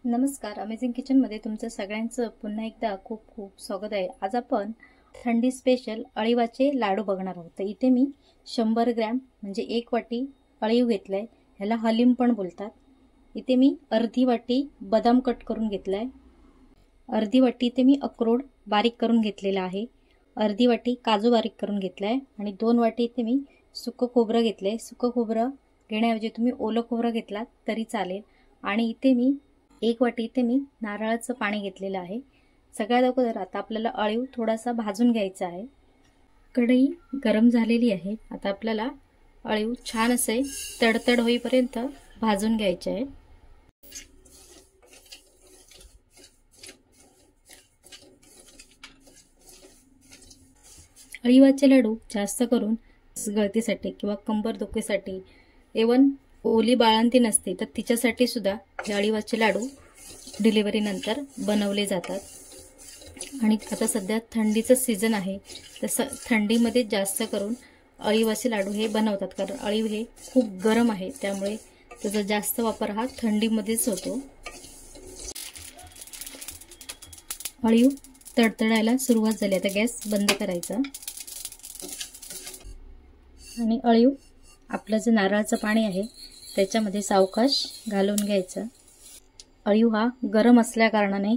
नमस्कार, अमेझिंग किचनमध्ये तुमचं सगळ्यांचं पुन्हा एकदा खूप खूप स्वागत आहे। आज आपण थंडी स्पेशल अळीवाचे लाडू बघणार आहोत। तर इथे मी 100 ग्रॅम म्हणजे 1 वाटी अळीव घेतलाय, ह्याला हलीम पण बोलतात। इथे मी अर्धी वाटी बदाम कट करून घेतलाय, अर्धी वाटी इथे मी अक्रोड बारीक करून घेतलेला आहे, अर्धी वाटी काजू बारीक करून घेतलाय आणि 2 वाटी इथे मी सुकं खोबरं घेतलंय। सुकं खोबरं घेण्याऐवजी तुम्ही ओलं खोबरं घेतलात तरी चालेल। आणि इथे मी 1 वाटी इथे मी नारळाचं पाणी घेतलेलं आहे। सगळ्यात अगोदर आता आपल्याला अळीव थोडासा भाजून घ्यायचा आहे। कढई गरम झालेली आहे। आता आपल्याला अळीव छान असे तडतड होईपर्यंत भाजून घ्यायचे आहे। अळीवाचे लाडू जास्त करून गळतीसाठी किंवा कंबर दुखीसाठी, इवन ओली बाळंती नसते तर तिच्यासाठी सुद्धा हे अळीवाचे लाडू डिलिव्हरी नंतर बनवले जातात। आणि आता सध्या थंडीचं सीझन आहे, तर थंडीमध्ये जास्त करून अळीवाचे लाडू हे बनवतात, कारण अळीव हे खूप गरम आहे, त्यामुळे त्याचा जास्त वापर हा थंडीमध्येच होतो। अळीव तडतडायला सुरुवात झाली, आता गॅस बंद करायचा आणि अळीव आपलं जे नारळाचं पाणी आहे त्याच्यामध्ये सावकाश घालून घ्यायचं। अळीव हा गरम असल्या कारणाने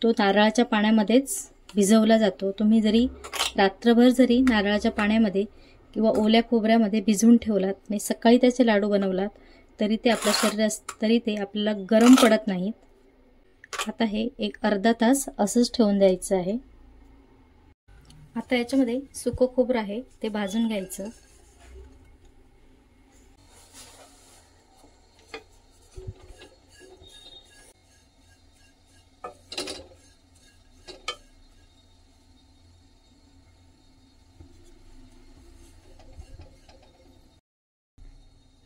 तो नारळाच्या पाण्यामध्येच भिजवला जातो। तुम्ही जरी रात्रभर जरी नारळाच्या पाण्यामध्ये किंवा ओल्या खोबऱ्यामध्ये भिजवून ठेवलात आणि सकाळी त्याचे लाडू बनवलात तरी ते आपल्या शरीरास आपल्याला गरम पडत नाहीत। आता हे एक अर्धा तास असंच ठेवून द्यायचं आहे। आता याच्यामध्ये सुकं खोबरं आहे ते भाजून घ्यायचं।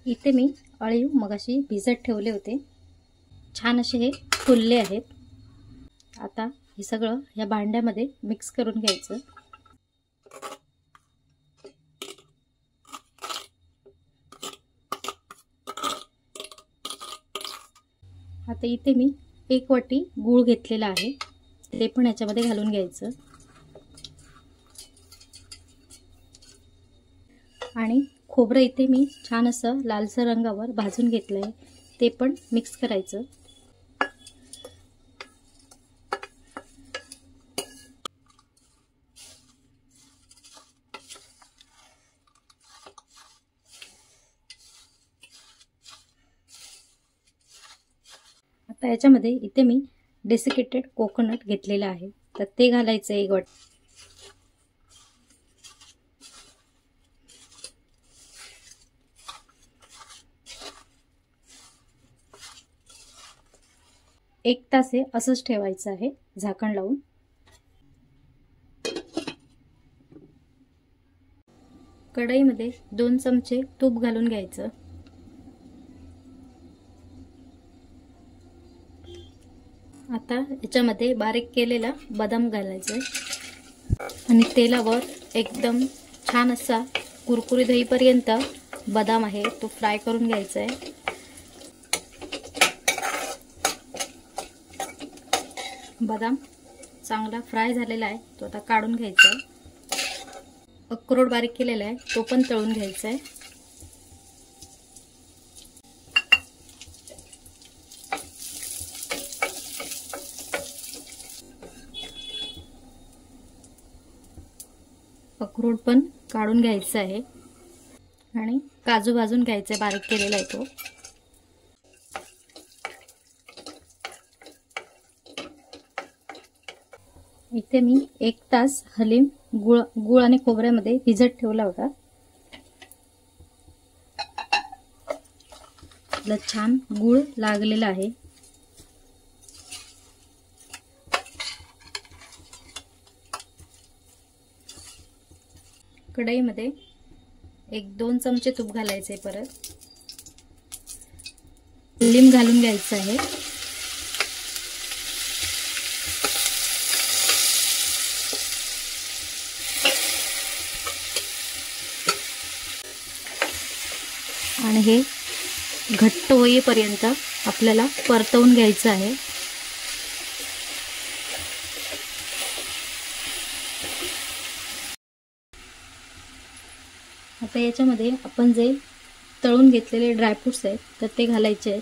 इथे मी अळीव मगाशी भिजत ठेवले होते, छान असे हे फुलले आहेत। आता हे सगळं या भांड्यामध्ये मिक्स करून घ्यायचं। आता इथे मी 1 वाटी गूळ घेतलेला आहे, ते पण याच्यामध्ये घालून घ्यायचं आणि खोबरं इथे मी छान असं लालसर रंगावर भाजून घेतलंय, ते पण मिक्स करायचं। आता याच्यामध्ये इथे मी डेसिकेटेड कोकोनट घेतलेला आहे, तर ते घालायचं 1 वाटी। एक तास हे असंच ठेवायचं आहे झाकण लावून। कढईमध्ये 2 चमचे तूप घालून घ्यायचं। आता याच्यामध्ये बारीक केलेला बदाम घालायचा आणि तेलावर एकदम छान असा कुरकुरीत होईपर्यंत बदाम आहे तो फ्राय करून घ्यायचा आहे। बदाम चांगला फ्राय झालेला आहे, तो आता काढून घ्यायचा आहे। अक्रोड बारीक केलेला आहे तो पण तळून घ्यायचा आहे। अक्रोड पण काढून घ्यायचा आहे आणि काजू भाजून घ्यायचा, बारीक केलेला आहे तो। इथे मी 1 तास हलीम गुळ आणि खोबऱ्यामध्ये भिजत ठेवला होता। आपला छान गुळ लागलेला आहे। कढईमध्ये 1-2 चमचे तूप घालायचे, परत हलीम घालून घ्यायचं आहे। आणि हे घट्ट होईपर्यंत आपल्याला परतवून घ्यायचं आहे। आता याच्यामध्ये आपण जे तळून घेतलेले ड्रायफ्रुट्स आहेत तर ते घालायचे आहेत।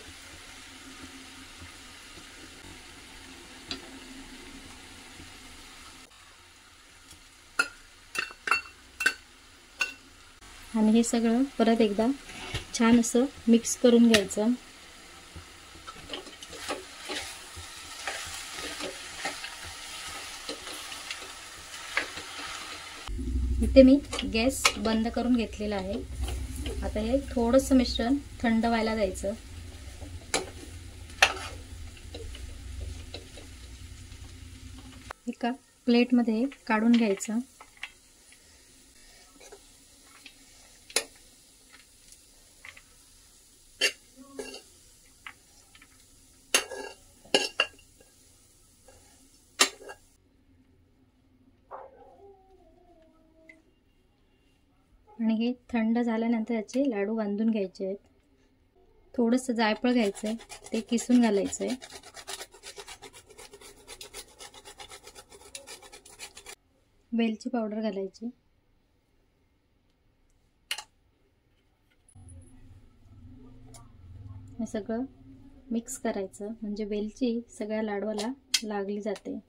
आणि हे सगळं परत एकदा छान असं मिक्स करून घ्यायचं। इथे मी गॅस बंद करून घेतलेला आहे। आता हे थोडंसं मिश्रण थंड व्हायला द्यायचं। एका प्लेटमध्ये काढून घ्यायचं। आणि हे थंड झाल्यानंतर याचे लाडू बांधून घ्यायचे आहेत। थोडंसं जायफळ घ्यायचं आहे, ते किसून घालायचं आहे। वेलची पावडर घालायची। हे सगळं मिक्स करायचं म्हणजे वेलची सगळ्या लाडवाला लागली जाते।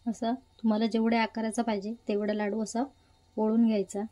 असा तुम्हाला जेवढ्या आकाराचा पाहिजे तेवढा लाडू असा ओळून घ्यायचा।